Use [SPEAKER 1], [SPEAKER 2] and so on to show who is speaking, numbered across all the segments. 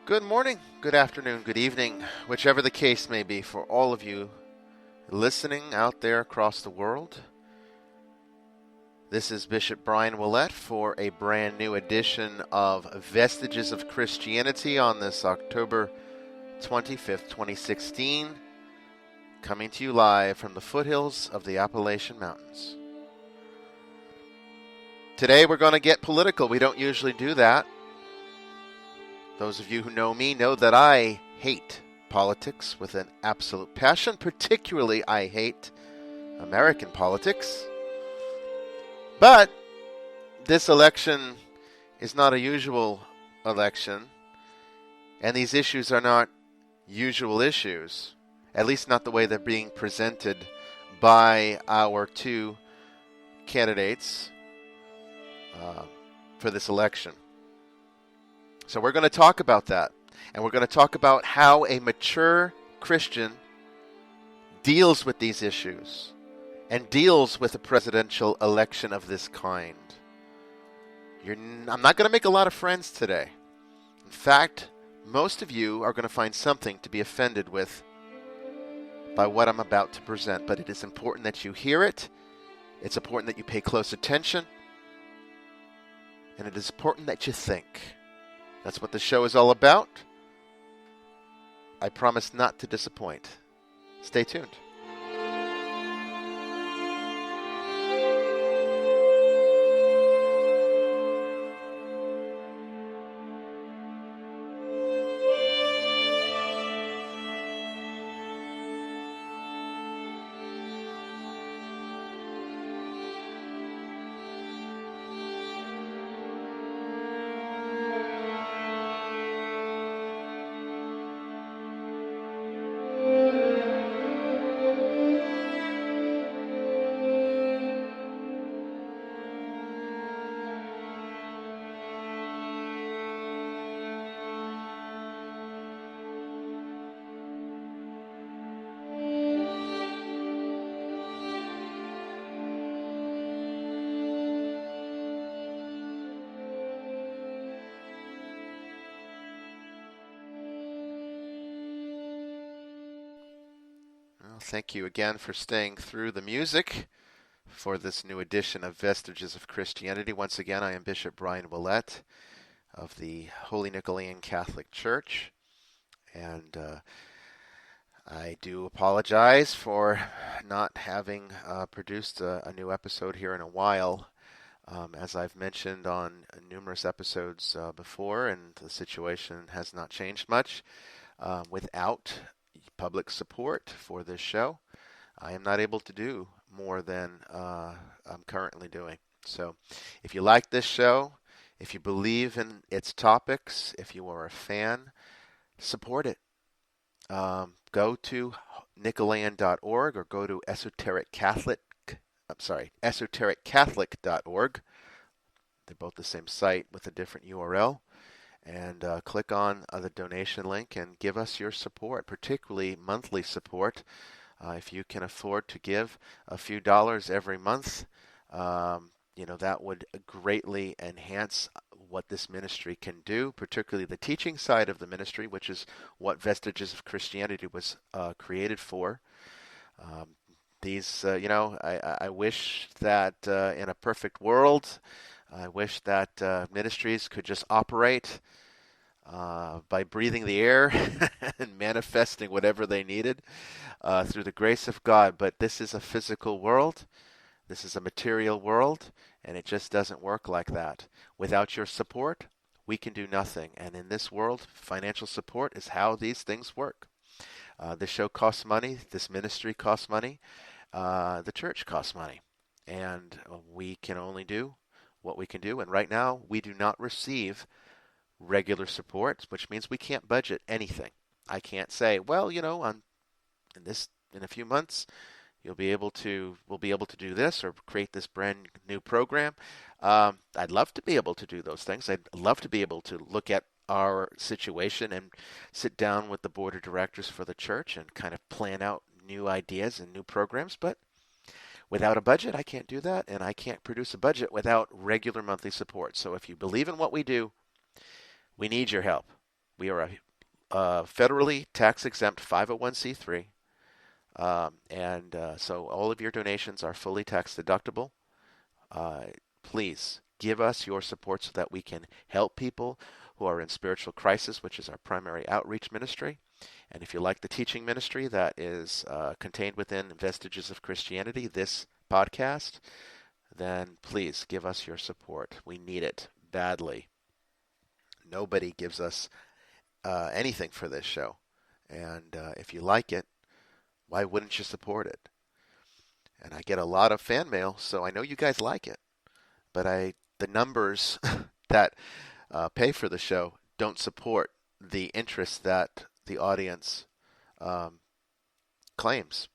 [SPEAKER 1] Good morning, good afternoon, good evening, whichever the case may be for all of you listening out there across the world. This is Bishop Bryan Ouellette for a brand new edition of Vestiges of Christianity on this October 25th, 2016, coming to you live from the foothills of the Appalachian Mountains. Today we're going to get political. We don't usually do that. Those of you who know me know that I hate politics with an absolute passion. Particularly, I hate American politics. But this election is not a usual election, and these issues are not usual issues, at least not the way they're being presented by our two candidates for this election. So we're going to talk about that, and we're going to talk about how a mature Christian deals with these issues and deals with a presidential election of this kind. I'm not going to make a lot of friends today. In fact, most of you are going to find something to be offended with by what I'm about to present, but it is important that you hear it. It's important that you pay close attention, and it is important that you think. That's what the show is all about. I promise not to disappoint. Stay tuned. Thank you again for staying through the music for this new edition of Vestiges of Christianity. Once again, I am Bishop Bryan Ouellette of the Holy Nicholean Catholic Church, and I do apologize for not having produced a new episode here in a while. As I've mentioned on numerous episodes before, and the situation has not changed much, without public support for this show, I am not able to do more than I'm currently doing. So if you like this show, if you believe in its topics, if you are a fan, support it. Go to Nicholean.org or go to esotericcatholic.org. They're both the same site with a different URL. And click on the donation link and give us your support, particularly monthly support. If you can afford to give a few dollars every month, that would greatly enhance what this ministry can do, particularly the teaching side of the ministry, which is what Vestiges of Christianity was created for. I wish that in a perfect world, I wish that ministries could just operate by breathing the air and manifesting whatever they needed through the grace of God. But this is a physical world. This is a material world, and it just doesn't work like that. Without your support, we can do nothing. And in this world, financial support is how these things work. This show costs money. This ministry costs money. The church costs money. And we can only do what we can do. And right now, we do not receive regular support, which means we can't budget anything. I can't say, well, in a few months, we'll be able to do this or create this brand new program. I'd love to be able to do those things. I'd love to be able to look at our situation and sit down with the board of directors for the church and kind of plan out new ideas and new programs, but without a budget, I can't do that, and I can't produce a budget without regular monthly support. So if you believe in what we do, we need your help. We are a federally tax-exempt 501c3, and so all of your donations are fully tax deductible. Please give us your support so that we can help people who are in spiritual crisis, which is our primary outreach ministry. And if you like the teaching ministry that is contained within Vestiges of Christianity, this podcast, then please give us your support. We need it badly. Nobody gives us anything for this show. And if you like it, why wouldn't you support it? And I get a lot of fan mail, so I know you guys like it. But the numbers that pay for the show don't support the interest that the audience claims.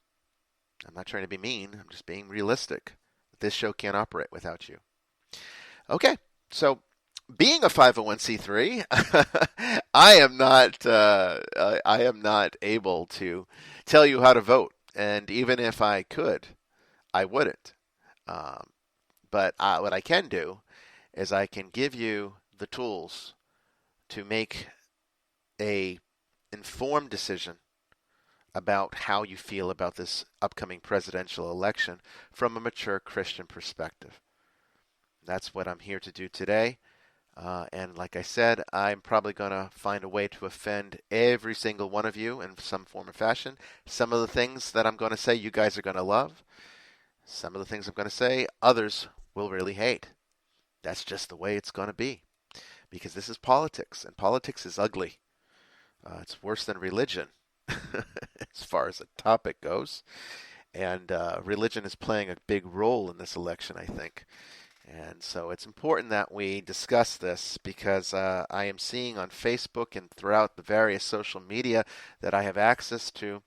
[SPEAKER 1] I'm not trying to be mean. I'm just being realistic. This show can't operate without you. Okay, so being a 501c3, I am not able to tell you how to vote, and even if I could, I wouldn't. But what I can do is I can give you the tools to make a informed decision about how you feel about this upcoming presidential election from a mature Christian perspective. That's what I'm here to do today. And like I said, I'm probably going to find a way to offend every single one of you in some form or fashion. Some of the things that I'm going to say you guys are going to love. Some of the things I'm going to say others will really hate. That's just the way it's going to be. Because this is politics, and politics is ugly. It's worse than religion as far as the topic goes. And religion is playing a big role in this election, I think. And so it's important that we discuss this because I am seeing on Facebook and throughout the various social media that I have access to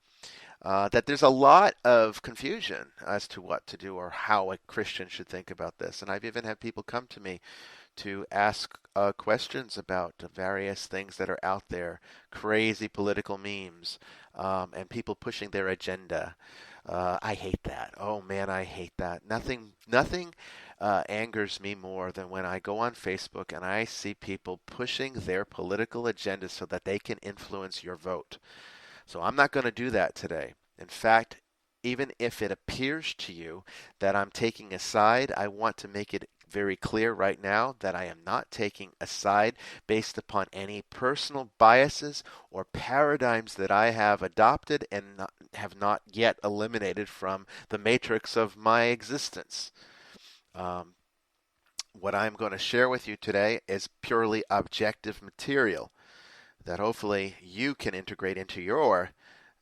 [SPEAKER 1] that there's a lot of confusion as to what to do or how a Christian should think about this. And I've even had people come to me to ask questions about various things that are out there, crazy political memes, and people pushing their agenda. I hate that. Oh man, I hate that. Nothing angers me more than when I go on Facebook and I see people pushing their political agenda so that they can influence your vote. So I'm not going to do that today. In fact, even if it appears to you that I'm taking a side, I want to make it very clear right now that I am not taking a side based upon any personal biases or paradigms that I have adopted and have not yet eliminated from the matrix of my existence. What I'm going to share with you today is purely objective material that hopefully you can integrate into your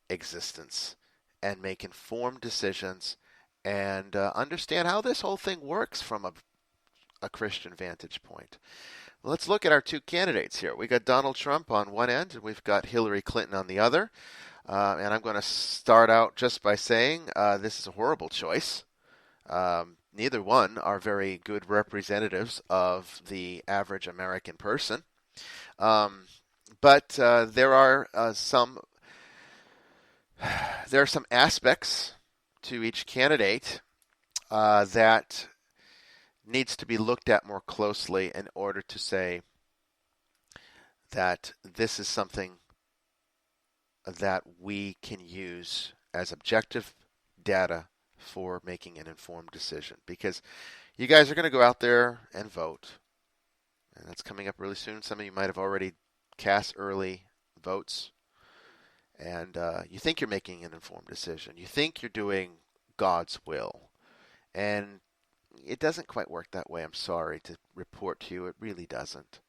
[SPEAKER 1] existence and make informed decisions and understand how this whole thing works from a Christian vantage point. Let's look at our two candidates here. We got Donald Trump on one end, and we've got Hillary Clinton on the other. And I'm going to start out just by saying this is a horrible choice. Neither one are very good representatives of the average American person. But there are some aspects to each candidate that needs to be looked at more closely in order to say that this is something that we can use as objective data for making an informed decision. Because you guys are going to go out there and vote. And that's coming up really soon. Some of you might have already cast early votes. And you think you're making an informed decision. You think you're doing God's will. And it doesn't quite work that way. I'm sorry to report to you. It really doesn't.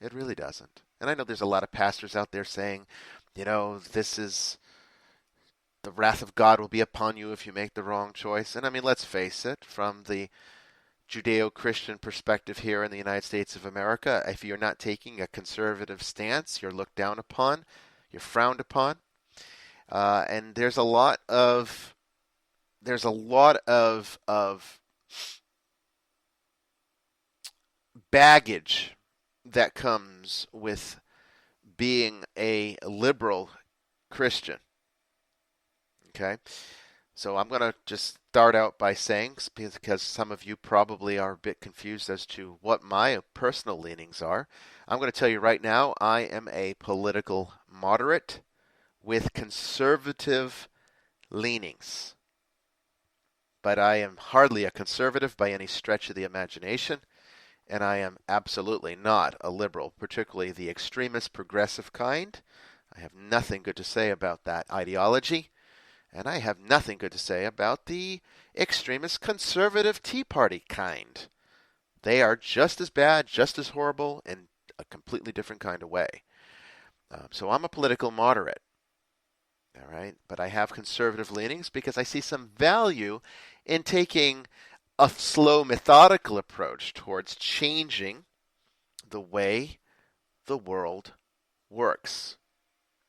[SPEAKER 1] It really doesn't. And I know there's a lot of pastors out there saying, this is the wrath of God will be upon you if you make the wrong choice. And I mean, let's face it, from the Judeo-Christian perspective here in the United States of America, if you're not taking a conservative stance, you're looked down upon, you're frowned upon. And there's a lot of baggage that comes with being a liberal Christian. Okay? So I'm going to just start out by saying, because some of you probably are a bit confused as to what my personal leanings are, I'm going to tell you right now, I am a political moderate with conservative leanings. But I am hardly a conservative by any stretch of the imagination, and I am absolutely not a liberal, particularly the extremist progressive kind. I have nothing good to say about that ideology, and I have nothing good to say about the extremist conservative Tea Party kind. They are just as bad, just as horrible, in a completely different kind of way. So I'm a political moderate. All right, but I have conservative leanings because I see some value in taking a slow, methodical approach towards changing the way the world works,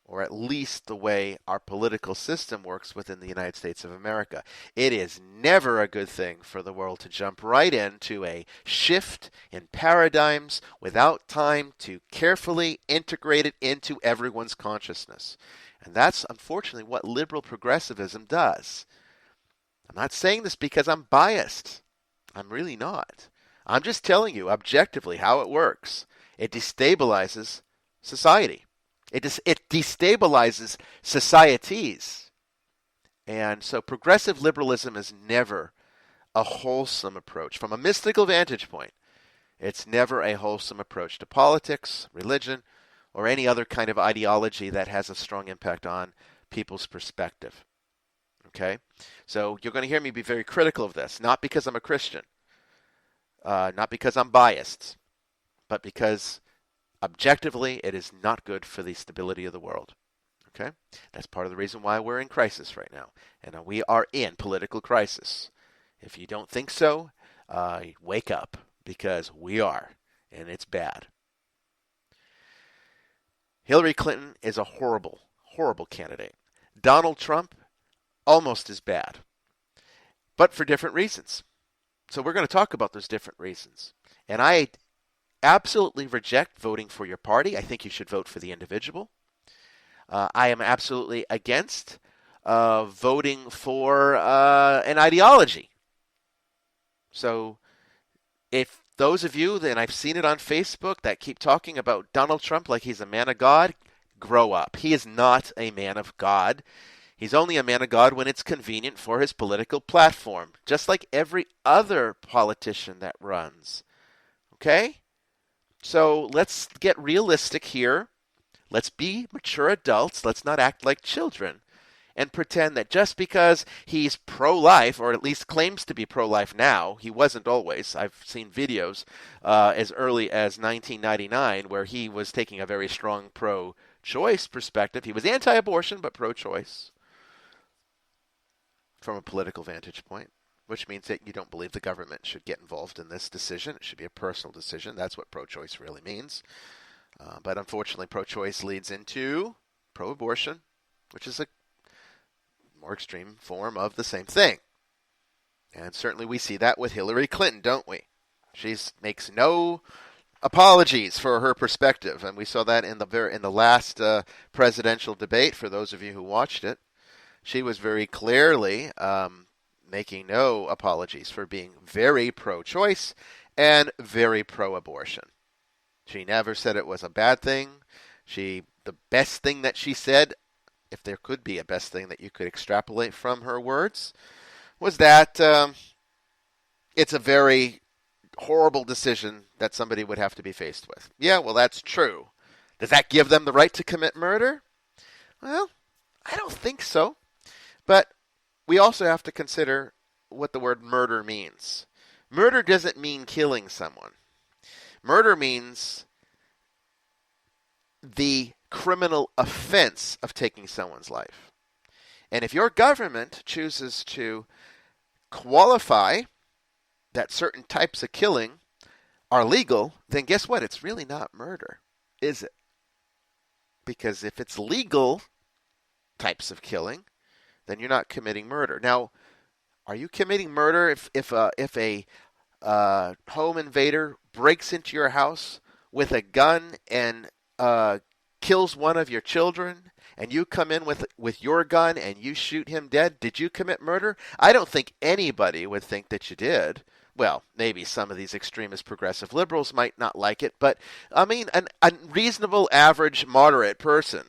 [SPEAKER 1] or at least the way our political system works within the United States of America. It is never a good thing for the world to jump right into a shift in paradigms without time to carefully integrate it into everyone's consciousness. And that's unfortunately what liberal progressivism does. I'm not saying this because I'm biased. I'm really not. I'm just telling you objectively how it works. It destabilizes society. It destabilizes societies. And so progressive liberalism is never a wholesome approach. From a mystical vantage point, it's never a wholesome approach to politics, religion, or any other kind of ideology that has a strong impact on people's perspective. Okay? So you're going to hear me be very critical of this, not because I'm a Christian, not because I'm biased, but because objectively it is not good for the stability of the world. Okay? That's part of the reason why we're in crisis right now. And we are in political crisis. If you don't think so, wake up, because we are, and it's bad. Hillary Clinton is a horrible, horrible candidate. Donald Trump, almost as bad, but for different reasons. So we're going to talk about those different reasons. And I absolutely reject voting for your party. I think you should vote for the individual. I am absolutely against voting for an ideology. So if those of you, and I've seen it on Facebook, that keep talking about Donald Trump like he's a man of God, grow up. He is not a man of God. He's only a man of God when it's convenient for his political platform, just like every other politician that runs. Okay? So let's get realistic here. Let's be mature adults. Let's not act like children and pretend that just because he's pro-life, or at least claims to be pro-life now, he wasn't always. I've seen videos as early as 1999 where he was taking a very strong pro-choice perspective. He was anti-abortion, but pro-choice from a political vantage point, which means that you don't believe the government should get involved in this decision. It should be a personal decision. That's what pro-choice really means. But unfortunately, pro-choice leads into pro-abortion, which is a more extreme form of the same thing. And certainly we see that with Hillary Clinton, don't we? She makes no apologies for her perspective, and we saw that in the last presidential debate. For those of you who watched it, she was very clearly making no apologies for being very pro-choice and very pro-abortion. She never said it was a bad thing. The best thing that she said, if there could be a best thing that you could extrapolate from her words, was that it's a very horrible decision that somebody would have to be faced with. Yeah, well, that's true. Does that give them the right to commit murder? Well, I don't think so. But we also have to consider what the word murder means. Murder doesn't mean killing someone. Murder means the criminal offense of taking someone's life. And if your government chooses to qualify that certain types of killing are legal, then guess what? It's really not murder, is it? Because if it's legal types of killing, then you're not committing murder. Now, are you committing murder if a home invader breaks into your house with a gun and kills one of your children and you come in with your gun and you shoot him dead, did you commit murder? I don't think anybody would think that you did. Well, maybe some of these extremist progressive liberals might not like it, but I mean, a reasonable, average, moderate person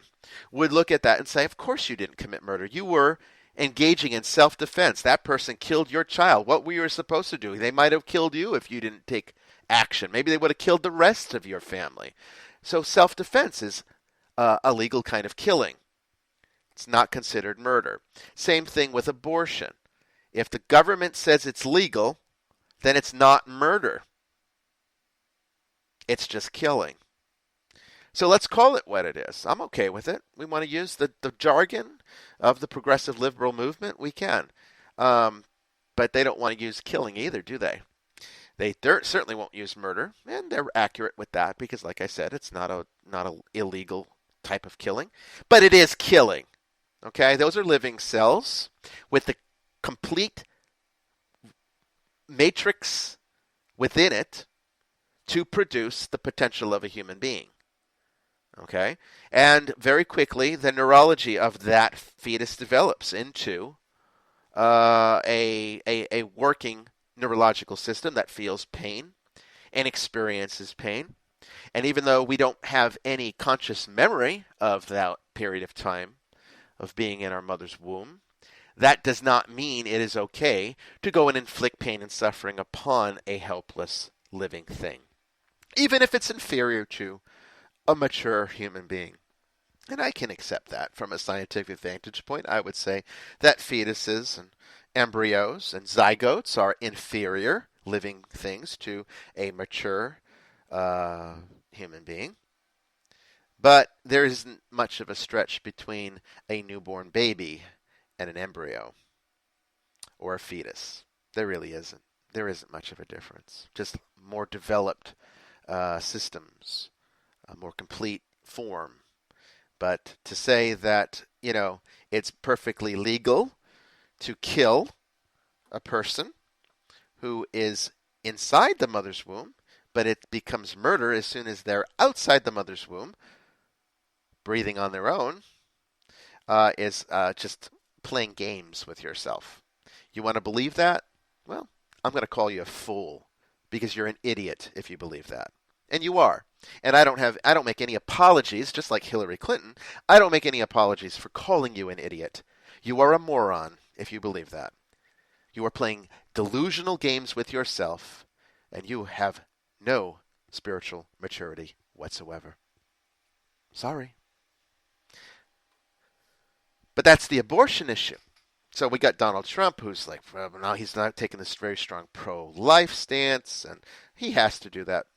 [SPEAKER 1] would look at that and say, of course you didn't commit murder. You were engaging in self-defense. That person killed your child. What were you supposed to do? They might have killed you if you didn't take action. Maybe they would have killed the rest of your family. So self-defense is a legal kind of killing. It's not considered murder. Same thing with abortion. If the government says it's legal, then it's not murder. It's just killing. So let's call it what it is. I'm okay with it. We want to use the jargon of the progressive liberal movement. We can. But they don't want to use killing either, do they? They certainly won't use murder, and they're accurate with that because, like I said, it's not a illegal type of killing. But it is killing. Okay? Those are living cells with the complete matrix within it to produce the potential of a human being. Okay? And very quickly, the neurology of that fetus develops into a working neurological system that feels pain and experiences pain. And even though we don't have any conscious memory of that period of time of being in our mother's womb, that does not mean it is okay to go and inflict pain and suffering upon a helpless living thing, even if it's inferior to a mature human being. And I can accept that from a scientific vantage point. I would say that fetuses and embryos and zygotes are inferior living things to a mature human being. But there isn't much of a stretch between a newborn baby and an embryo or a fetus. There really isn't. There isn't much of a difference. Just more developed systems, a more complete form. But to say that, it's perfectly legal to kill a person who is inside the mother's womb, but it becomes murder as soon as they're outside the mother's womb, breathing on their own, is just playing games with yourself. You want to believe that? Well, I'm going to call you a fool because you're an idiot if you believe that. And you are. And I don't make any apologies, just like Hillary Clinton. I don't make any apologies for calling you an idiot. You are a moron if you believe that. You are playing delusional games with yourself, and you have no spiritual maturity whatsoever. Sorry. But that's the abortion issue. So we got Donald Trump, who's like, well, now he's not taking this very strong pro-life stance, and he has to do that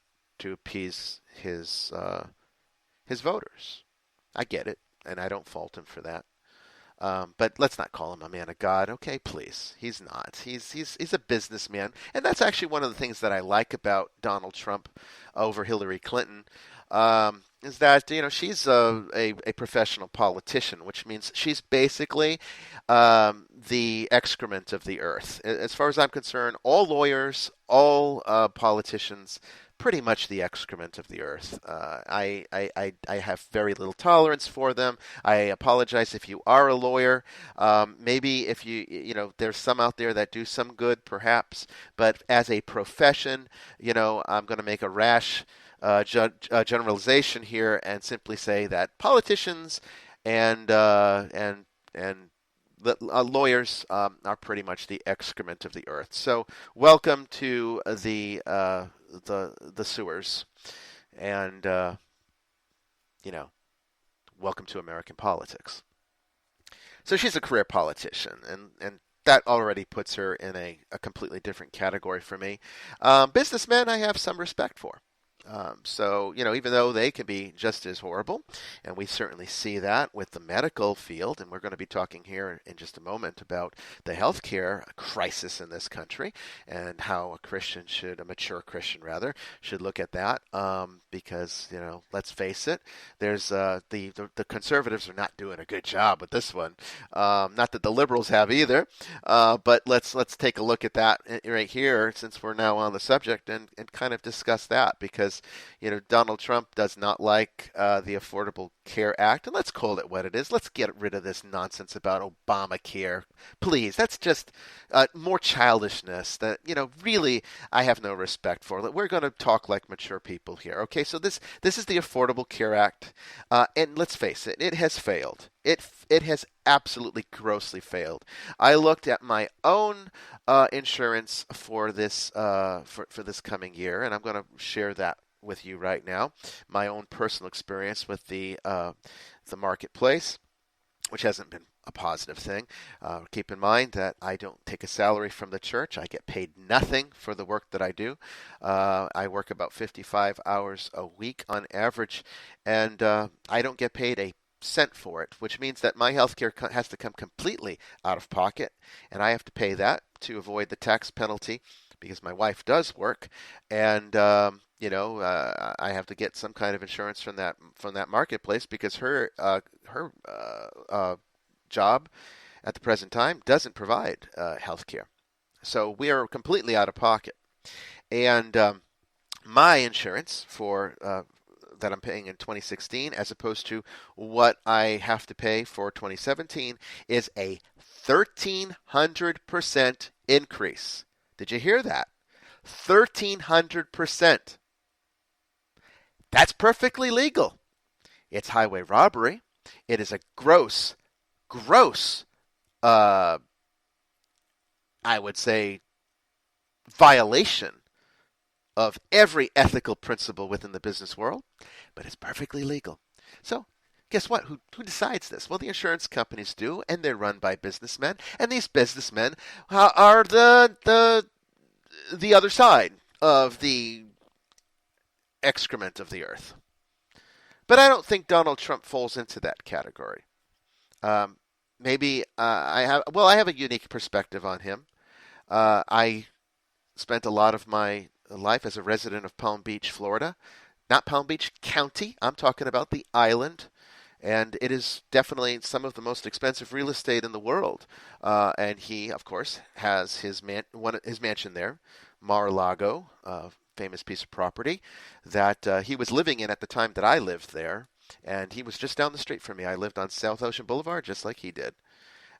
[SPEAKER 1] to appease his voters. I get it, and I don't fault him for that. But let's not call him a man of God, okay? Please, he's not. He's a businessman, and that's actually one of the things that I like about Donald Trump over Hillary Clinton. Is that she's a professional politician, which means she's basically the excrement of the earth. As far as I'm concerned, all lawyers, all politicians, pretty much the excrement of the earth. I have very little tolerance for them. I apologize if you are a lawyer. Maybe if there's some out there that do some good, perhaps. But as a profession, I'm going to make a rash generalization here and simply say that politicians and lawyers are pretty much the excrement of the earth. So welcome to the sewers, and welcome to American politics. So she's a career politician, and that already puts her in a completely different category for me. Businessmen I have some respect for. So, even though they can be just as horrible, and we certainly see that with the medical field, and we're going to be talking here in just a moment about the healthcare crisis in this country and how a mature Christian rather, should look at that, because, let's face it, there's the conservatives are not doing a good job with this one. Not that the liberals have either, but let's take a look at that right here, since we're now on the subject, and kind of discuss that, because because, Donald Trump does not like the Affordable Care Act. And let's call it what it is. Let's get rid of this nonsense about Obamacare. Please, that's just more childishness that, really I have no respect for. We're going to talk like mature people here. Okay, so this is the Affordable Care Act. And let's face it, it has failed. It has absolutely grossly failed. I looked at my own insurance for this for this coming year, and I'm going to share that with you right now. My own personal experience with the marketplace, which hasn't been a positive thing. Keep in mind that I don't take a salary from the church. I get paid nothing for the work that I do. I work about 55 hours a week on average, and I don't get paid a cent for it, which means that my health care has to come completely out of pocket, and I have to pay that to avoid the tax penalty because my wife does work, and I have to get some kind of insurance from that marketplace because her job at the present time doesn't provide health care. So we are completely out of pocket. And my insurance for that I'm paying in 2016 as opposed to what I have to pay for 2017 is a 1,300% increase. Did you hear that? 1,300%. That's perfectly legal. It's highway robbery. It is a gross, I would say, violation of every ethical principle within the business world, but it's perfectly legal. So, guess what? Who decides this? Well, the insurance companies do, and they're run by businessmen, and these businessmen are the other side of the excrement of the earth. But I don't think Donald Trump falls into that category. Maybe I have a unique perspective on him. I spent a lot of my life as a resident of Palm Beach, Florida. Not Palm Beach County. I'm talking about the island. And it is definitely some of the most expensive real estate in the world. And he, of course, has his mansion there, Mar-a-Lago, famous piece of property that he was living in at the time that I lived there. And he was just down the street from me. I lived on South Ocean Boulevard just like he did.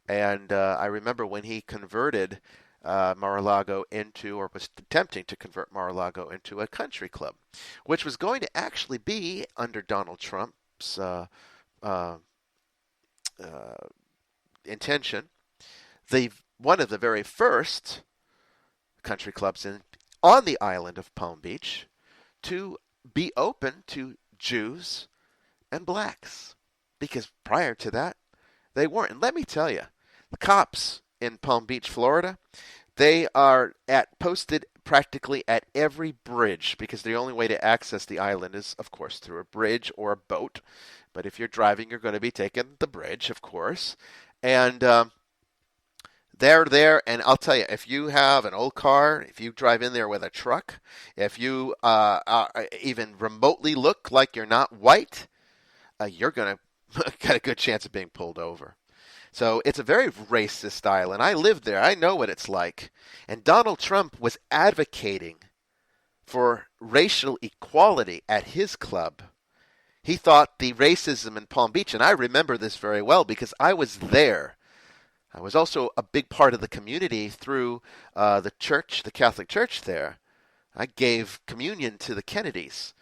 [SPEAKER 1] And I remember when he converted Mar-a-Lago into, or was attempting to convert Mar-a-Lago into a country club, which was going to actually be under Donald Trump's intention. One of the very first country clubs on the island of Palm Beach to be open to Jews and blacks, because prior to that they weren't. And let me tell you, the cops in Palm Beach, Florida, they are posted practically at every bridge, because the only way to access the island is, of course, through a bridge or a boat. But if you're driving, you're going to be taking the bridge, of course. And they're there, and I'll tell you, if you have an old car, if you drive in there with a truck, if you even remotely look like you're not white, you're going to got a good chance of being pulled over. So it's a very racist island. I lived there. I know what it's like. And Donald Trump was advocating for racial equality at his club. He thought the racism in Palm Beach, and I remember this very well because I was there. I was also a big part of the community through the church, the Catholic Church there. I gave communion to the Kennedys.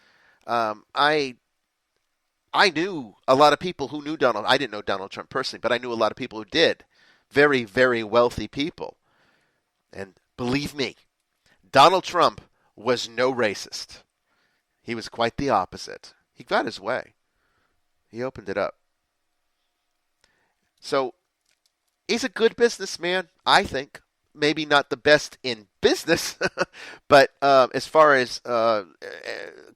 [SPEAKER 1] I knew a lot of people who knew Donald. I didn't know Donald Trump personally, but I knew a lot of people who did. Very, very wealthy people. And believe me, Donald Trump was no racist. He was quite the opposite. He got his way. He opened it up. So he's a good businessman, I think. Maybe not the best in business, but as far as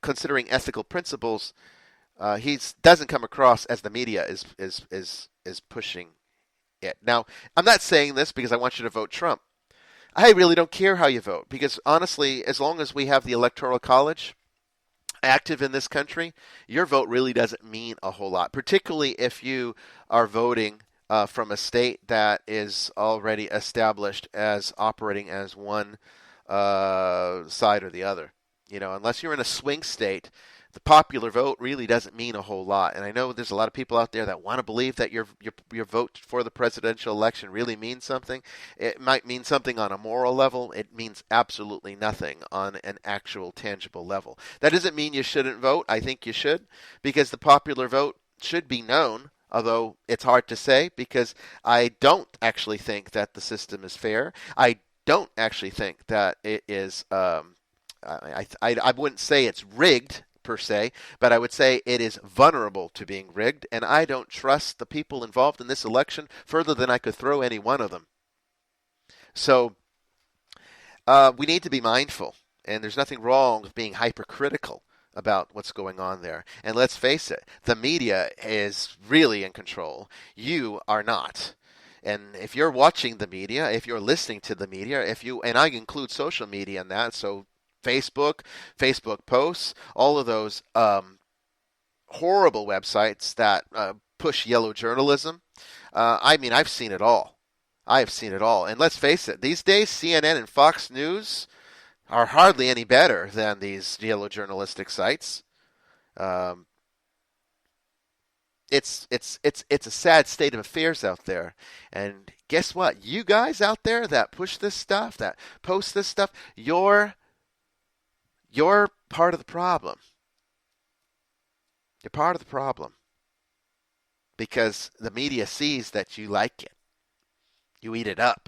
[SPEAKER 1] considering ethical principles, he doesn't come across as the media is pushing it. Now, I'm not saying this because I want you to vote Trump. I really don't care how you vote, because honestly, as long as we have the Electoral College active in this country, your vote really doesn't mean a whole lot, particularly if you are voting from a state that is already established as operating as one side or the other. Unless you're in a swing state, the popular vote really doesn't mean a whole lot. And I know there's a lot of people out there that want to believe that your vote for the presidential election really means something. It might mean something on a moral level. It means absolutely nothing on an actual tangible level. That doesn't mean you shouldn't vote. I think you should, because the popular vote should be known. Although it's hard to say, because I don't actually think that the system is fair. I don't actually think that it is. I wouldn't say it's rigged per se, but I would say it is vulnerable to being rigged, and I don't trust the people involved in this election further than I could throw any one of them. So we need to be mindful, and there's nothing wrong with being hypercritical about what's going on there. And let's face it, the media is really in control. You are not. And if you're watching the media, if you're listening to the media, and I include social media in that, so Facebook posts, all of those horrible websites that push yellow journalism. I've seen it all. I've seen it all. And let's face it, these days CNN and Fox News are hardly any better than these yellow journalistic sites. It's a sad state of affairs out there. And guess what? You guys out there that push this stuff, that post this stuff, you're part of the problem. You're part of the problem. Because the media sees that you like it. You eat it up.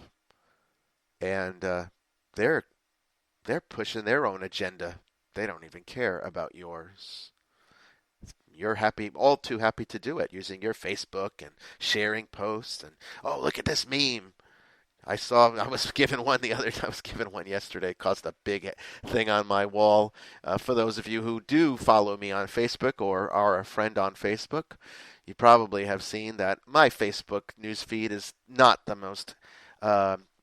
[SPEAKER 1] And they're pushing their own agenda. They don't even care about yours. You're happy, all too happy to do it, using your Facebook and sharing posts. And, oh, look at this meme. I was given one yesterday. It caused a big thing on my wall. For those of you who do follow me on Facebook or are a friend on Facebook, you probably have seen that my Facebook newsfeed is not the most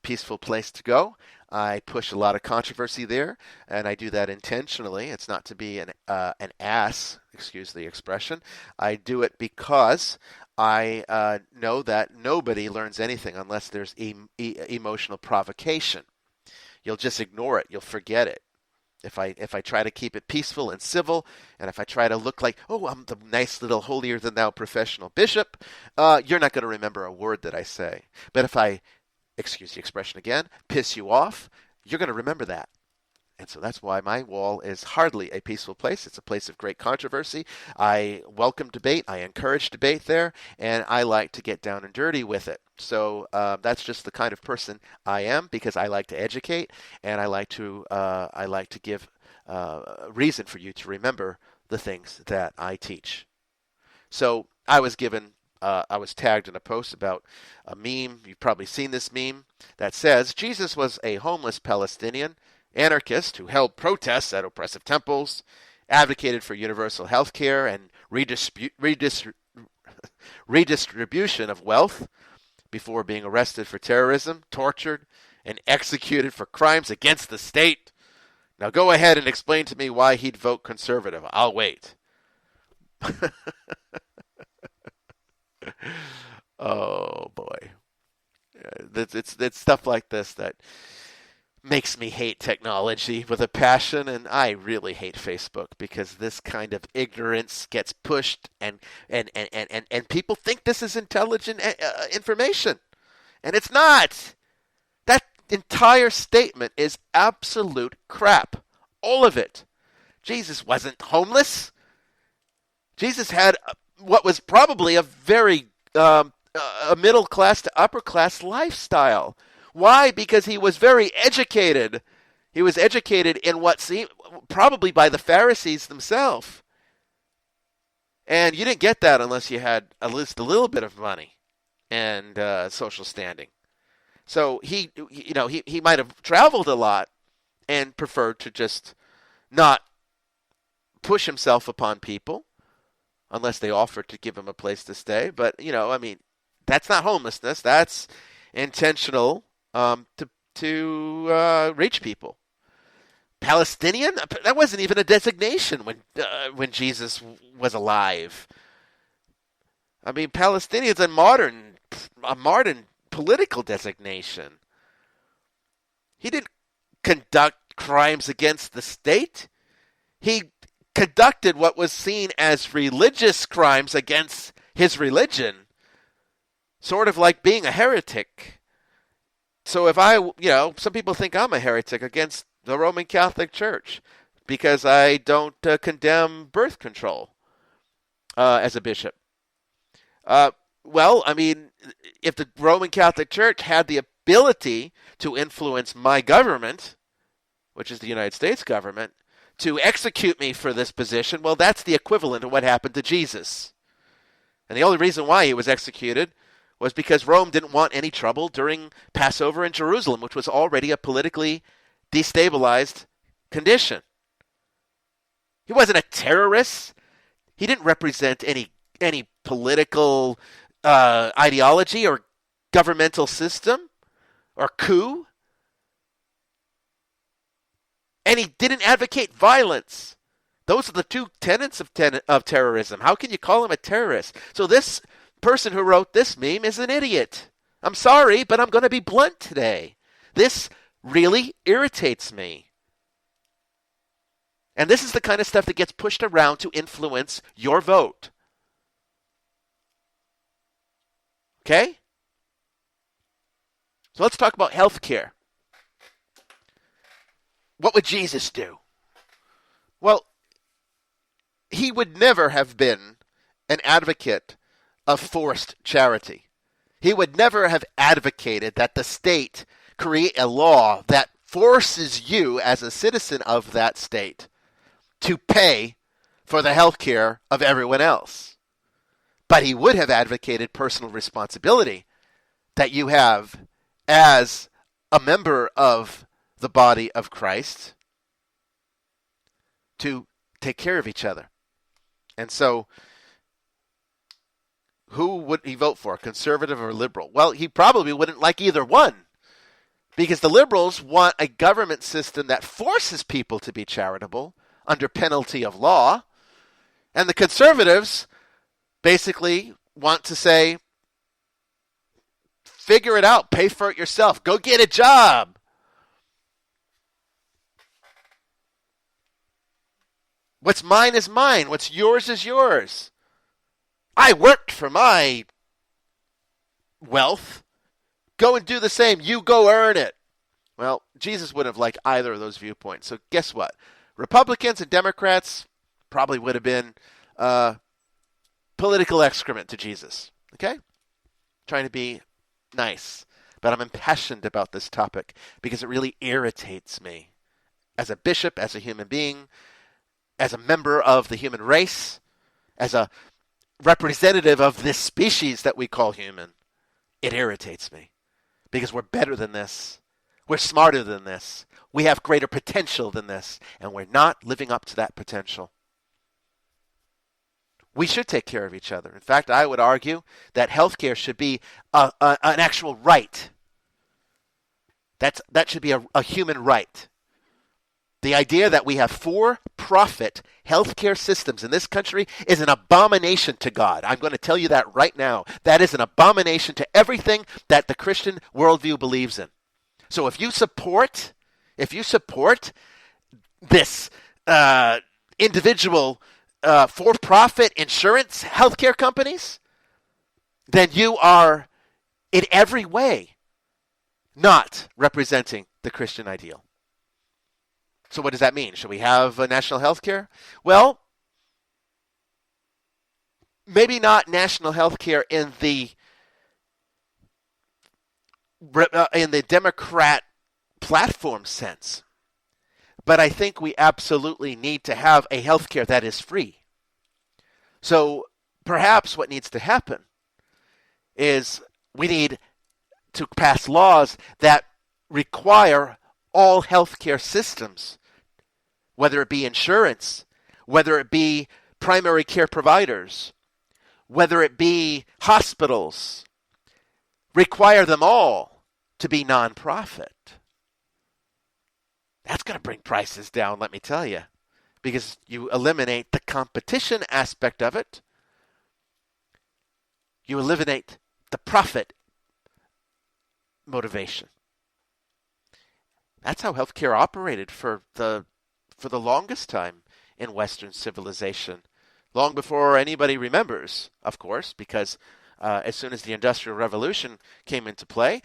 [SPEAKER 1] peaceful place to go. I push a lot of controversy there, and I do that intentionally. It's not to be an ass, excuse the expression. I do it because I know that nobody learns anything unless there's emotional provocation. You'll just ignore it. You'll forget it. If I try to keep it peaceful and civil, and if I try to look like, oh, I'm the nice little holier-than-thou professional bishop, you're not going to remember a word that I say. But if I, excuse the expression again, piss you off, you're going to remember that. And so that's why my wall is hardly a peaceful place. It's a place of great controversy. I welcome debate. I encourage debate there, and I like to get down and dirty with it. So that's just the kind of person I am, because I like to educate, and I like to give reason for you to remember the things that I teach. So I was tagged in a post about a meme. You've probably seen this meme that says, Jesus was a homeless Palestinian anarchist who held protests at oppressive temples, advocated for universal health care and redistribution of wealth before being arrested for terrorism, tortured, and executed for crimes against the state. Now go ahead and explain to me why he'd vote conservative. I'll wait. Oh, boy. It's stuff like this that makes me hate technology with a passion, and I really hate Facebook, because this kind of ignorance gets pushed, and people think this is intelligent information, and it's not. That entire statement is absolute crap. All of it. Jesus wasn't homeless. Jesus had what was probably a very a middle class to upper class lifestyle. Why? Because he was very educated. He was educated in what seemed probably by the Pharisees themselves. And you didn't get that unless you had at least a little bit of money and social standing. So he might have traveled a lot and preferred to just not push himself upon people unless they offered to give him a place to stay. But, that's not homelessness. That's intentional to reach people. Palestinian? That wasn't even a designation when Jesus was alive. I mean, Palestinian's a modern political designation. He didn't conduct crimes against the state. He conducted what was seen as religious crimes against his religion, sort of like being a heretic. So if some people think I'm a heretic against the Roman Catholic Church because I don't condemn birth control as a bishop. Well, I mean, if the Roman Catholic Church had the ability to influence my government, which is the United States government, to execute me for this position, well, that's the equivalent of what happened to Jesus. And the only reason why he was executed was because Rome didn't want any trouble during Passover in Jerusalem, which was already a politically destabilized condition. He wasn't a terrorist. He didn't represent any political ideology or governmental system or coup. And he didn't advocate violence. Those are the two tenets of terrorism. How can you call him a terrorist? So this person who wrote this meme is an idiot. I'm sorry, but I'm going to be blunt today. This really irritates me. And this is the kind of stuff that gets pushed around to influence your vote. Okay? So let's talk about health care. What would Jesus do? Well, he would never have been an advocate of forced charity. He would never have advocated that the state create a law that forces you as a citizen of that state to pay for the health care of everyone else. But he would have advocated personal responsibility that you have as a member of the body of Christ to take care of each other. And so, who would he vote for, conservative or liberal? Well, he probably wouldn't like either one, because the liberals want a government system that forces people to be charitable under penalty of law, and the conservatives basically want to say, figure it out, pay for it yourself, go get a job. What's mine is mine. What's yours is yours. I worked for my wealth. Go and do the same. You go earn it. Well, Jesus wouldn't have liked either of those viewpoints. So guess what? Republicans and Democrats probably would have been political excrement to Jesus. Okay? Trying to be nice. But I'm impassioned about this topic because it really irritates me. As a bishop, as a human being, as a member of the human race, as a representative of this species that we call human, it irritates me. Because we're better than this. We're smarter than this. We have greater potential than this. And we're not living up to that potential. We should take care of each other. In fact, I would argue that healthcare should be an actual right. That should be a human right. The idea that we have for-profit healthcare systems in this country is an abomination to God. I'm going to tell you that right now. That is an abomination to everything that the Christian worldview believes in. So if you support this individual for-profit insurance healthcare companies, then you are in every way not representing the Christian ideal. So what does that mean? Should we have national health care? Well, maybe not national health care in the Democrat platform sense. But I think we absolutely need to have a health care that is free. So perhaps what needs to happen is we need to pass laws that require all healthcare systems, whether it be insurance, whether it be primary care providers, whether it be hospitals, require them all to be nonprofit. That's going to bring prices down, let me tell you, because you eliminate the competition aspect of it. You eliminate the profit motivation. That's how healthcare operated for the longest time in Western civilization. Long before anybody remembers, of course, because as soon as the Industrial Revolution came into play,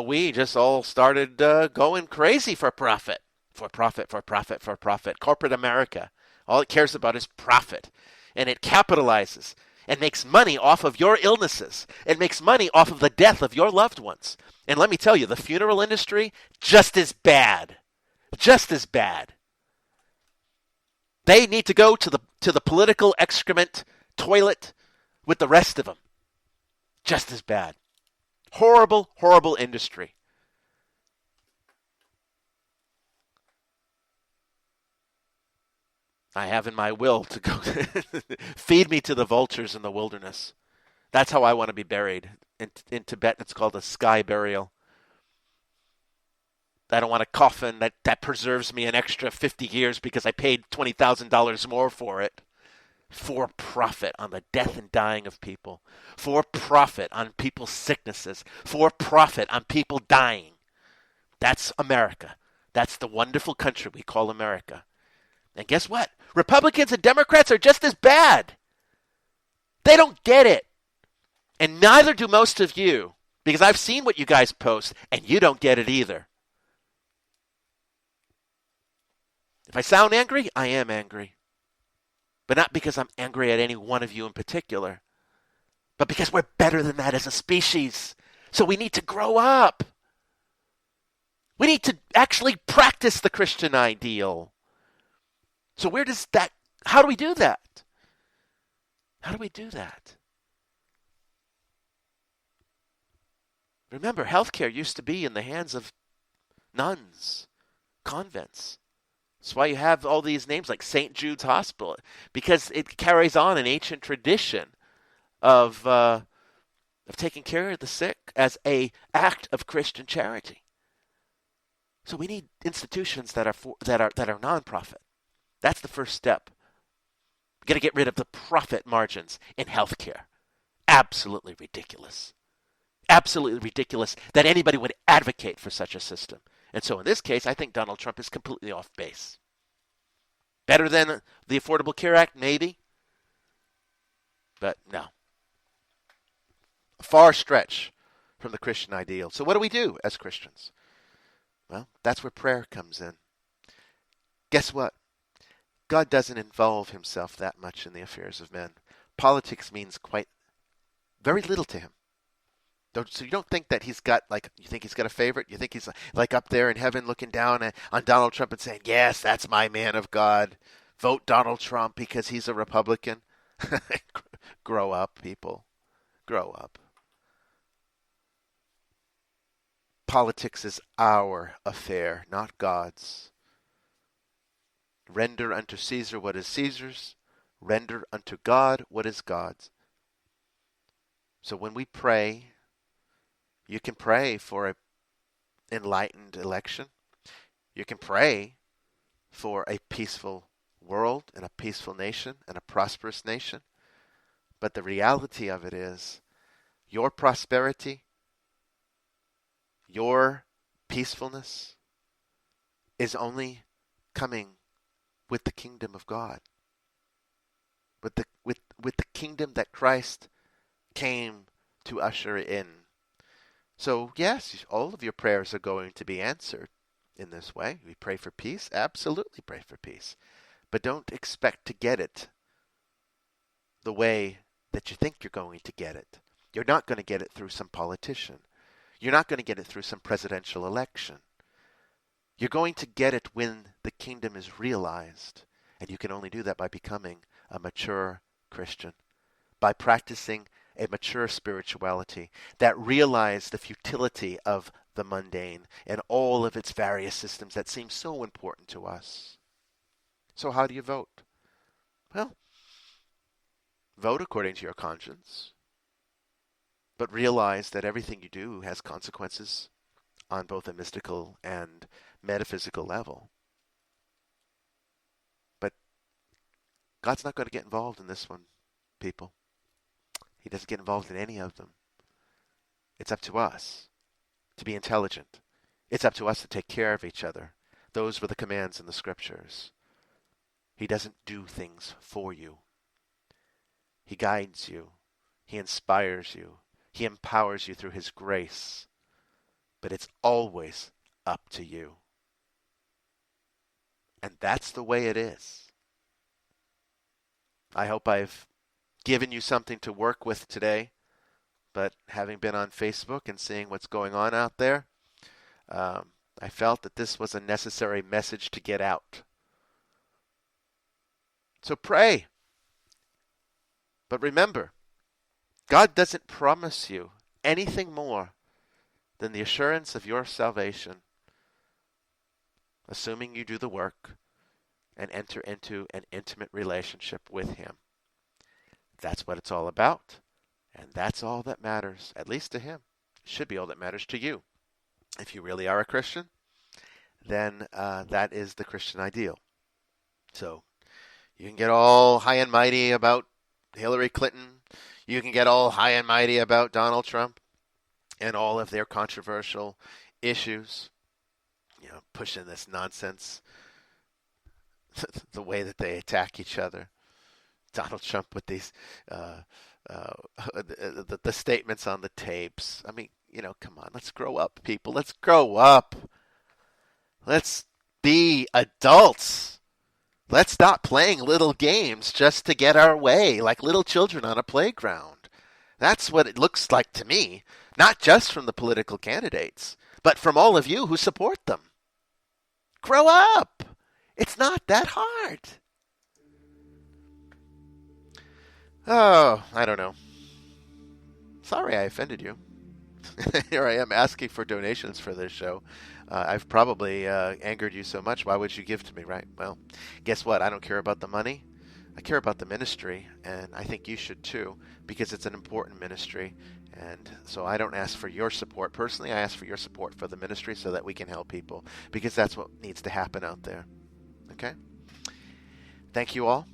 [SPEAKER 1] we just all started going crazy for profit. For profit, for profit, for profit. Corporate America, all it cares about is profit. And it capitalizes and makes money off of your illnesses. It makes money off of the death of your loved ones. And let me tell you, the funeral industry, just as bad. Just as bad. They need to go to the political excrement toilet with the rest of them. Just as bad. Horrible, horrible industry. I have in my will to go feed me to the vultures in the wilderness. That's how I want to be buried. In Tibet, it's called a sky burial. I don't want a coffin that preserves me an extra 50 years because I paid $20,000 more for it. For profit on the death and dying of people. For profit on people's sicknesses. For profit on people dying. That's America. That's the wonderful country we call America. And guess what? Republicans and Democrats are just as bad. They don't get it. And neither do most of you. Because I've seen what you guys post, and you don't get it either. If I sound angry, I am angry. But not because I'm angry at any one of you in particular, but because we're better than that as a species. So we need to grow up. We need to actually practice the Christian ideal. So how do we do that? How do we do that? Remember, healthcare used to be in the hands of nuns, convents. That's why you have all these names like St. Judes Hospital, because it carries on an ancient tradition of taking care of the sick as an act of Christian charity. So we need institutions that are nonprofit. That's the first step. We've got to get rid of the profit margins in healthcare. Absolutely ridiculous. Absolutely ridiculous that anybody would advocate for such a system. And so in this case, I think Donald Trump is completely off base. Better than the Affordable Care Act, maybe. But no. A far stretch from the Christian ideal. So what do we do as Christians? Well, that's where prayer comes in. Guess what? God doesn't involve himself that much in the affairs of men. Politics means very little to him. So you don't think that he's got, you think he's got a favorite? You think he's like up there in heaven looking down on Donald Trump and saying, yes, that's my man of God. Vote Donald Trump because he's a Republican. Grow up, people. Grow up. Politics is our affair, not God's. Render unto Caesar what is Caesar's. Render unto God what is God's. So when we pray, you can pray for an enlightened election. You can pray for a peaceful world and a peaceful nation and a prosperous nation. But the reality of it is your prosperity, your peacefulness is only coming with the kingdom of God. With the kingdom that Christ came to usher in. So yes, all of your prayers are going to be answered in this way. We pray for peace, absolutely pray for peace. But don't expect to get it the way that you think you're going to get it. You're not going to get it through some politician. You're not going to get it through some presidential election. You're going to get it when the kingdom is realized. And you can only do that by becoming a mature Christian, by practicing a mature spirituality that realizes the futility of the mundane and all of its various systems that seem so important to us. So how do you vote? Well, vote according to your conscience, but realize that everything you do has consequences on both a mystical and metaphysical level. But God's not going to get involved in this one, people. He doesn't get involved in any of them. It's up to us to be intelligent. It's up to us to take care of each other. Those were the commands in the scriptures. He doesn't do things for you. He guides you. He inspires you. He empowers you through his grace. But it's always up to you. And that's the way it is. I hope I've given you something to work with today. But having been on Facebook and seeing what's going on out there, I felt that this was a necessary message to get out. So pray. But remember, God doesn't promise you anything more than the assurance of your salvation, assuming you do the work and enter into an intimate relationship with him. That's what it's all about. And that's all that matters, at least to him. It should be all that matters to you. If you really are a Christian, then that is the Christian ideal. So you can get all high and mighty about Hillary Clinton. You can get all high and mighty about Donald Trump and all of their controversial issues. You know, pushing this nonsense, the way that they attack each other. Donald Trump with these the statements on the tapes. I mean, you know, come on, let's grow up, people. Let's grow up. Let's be adults. Let's stop playing little games just to get our way, like little children on a playground. That's what it looks like to me, not just from the political candidates, but from all of you who support them. Grow up. It's not that hard. Oh, I don't know. Sorry I offended you. Here I am asking for donations for this show. I've probably angered you so much. Why would you give to me, right? Well, guess what? I don't care about the money. I care about the ministry, and I think you should too, because it's an important ministry. And so I don't ask for your support. Personally, I ask for your support for the ministry so that we can help people, because that's what needs to happen out there. Okay? Thank you all.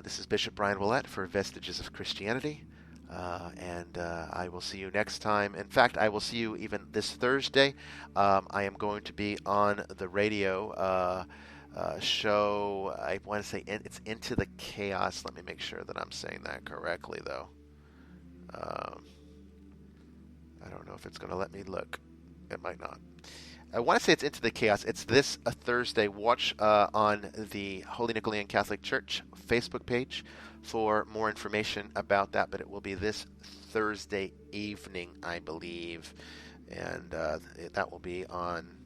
[SPEAKER 1] This is Bishop Bryan Ouellette for Vestiges of Christianity. And I will see you next time. In fact, I will see you even this Thursday. I am going to be on the radio show. I want to say it's Into the Chaos. Let me make sure that I'm saying that correctly, though. I don't know if it's going to let me look. It might not. I want to say it's Into the Chaos. It's this Thursday. Watch on the Holy Nicholean Catholic Church Facebook page for more information about that, but it will be this Thursday evening, I believe, and that will be on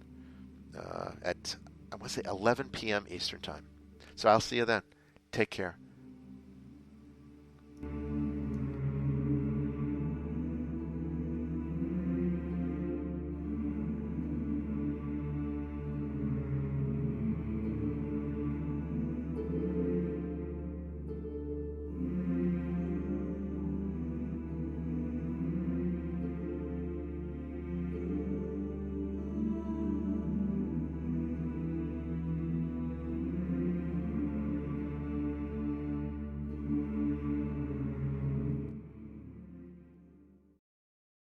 [SPEAKER 1] at, I want to say, 11 p.m. Eastern Time. So I'll see you then. Take care.